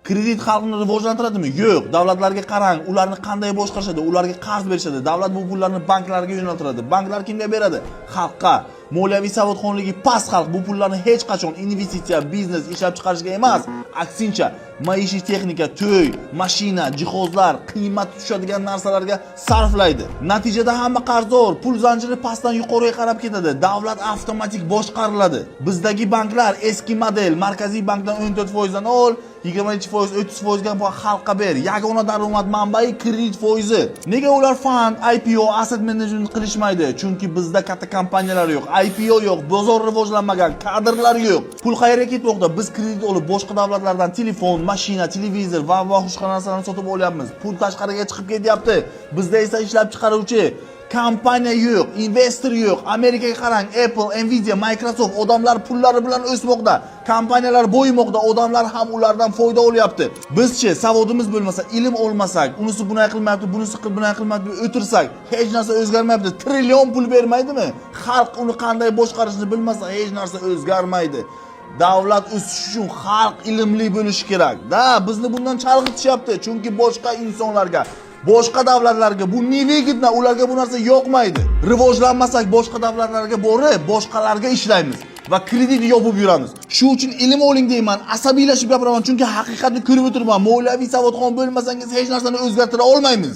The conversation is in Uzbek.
Kredit xalqni rivojlantiradimi? Yo'q. Davlatlarga qarang, ularni qanday boshqarishadi, ularga qarz berishadi. Davlat bu pullarni banklarga yo'naltiradi. Banklar kimga beradi? Xalqqa. Moliyaviy savodxonligi past xalq bu pullarni hech qachon investitsiya, biznes, ishlab chiqarishga emas, aksincha maishiy texnika, to'y, mashina, jihozlar, qiymat tushadigan narsalarga sarflaydi. Natijada hamma qarzdor, pul zanjiri pastdan yuqoriga qarab ketadi. Davlat avtomatik boshqariladi. Bizdagi banklar eski model, markaziy bankdan 14% dan ol, 22%, 30% ga xalqqa ber. Yagona daromad manbai kredit foizi. Nega ular fond, IPO, asset management qilishmaydi? Chunki bizda katta kompaniyalar yo'q, IPO yo'q, bozor rivojlanmagan, kadrlar yo'q. Pul qayerga ketmoqda? Biz kredit olib boshqa davlatlardan telefon, mashina, televizor va boshqa narsalarni sotib olyapmiz. Pul tashqariga chiqib ketyapti. Bizda esa ishlab chiqaruvchi kompaniya yo'q, investor yo'q. Amerikaga qarang, Apple, Nvidia, Microsoft odamlar pullari bilan o'smoqda. Kompaniyalar boyimoqda, odamlar ham ulardan foyda olyapti. Bizchi savodimiz bo'lmasa, ilm olmasak, unisi bunday qilmayapti, bunisi bunday qilmayapti, o'tirsak, hech narsa o'zgarmayapti. Trillion pul bermaydimi? Xalq uni qanday boshqarishni bilmasa, hech narsa o'zgarmaydi. Davlat o'sishi uchun xalq ilmli bo'lishi kerak. Da, bizni bundan chalg'itishyapti, chunki boshqa insonlarga, boshqa davlatlarga bu nevigidna, ularga bu narsa yoqmaydi. Rivojlanmasak boshqa davlatlarga borib, boshqalarga ishlaymiz va kredit yopib yuramiz. Shu uchun ilm oling deyman, asabiylashib gapiraman, chunki haqiqatni ko'rib o'tirman. Moliyaviy savodxon bo'lmasangiz hech narsani o'zgartira olmaymiz.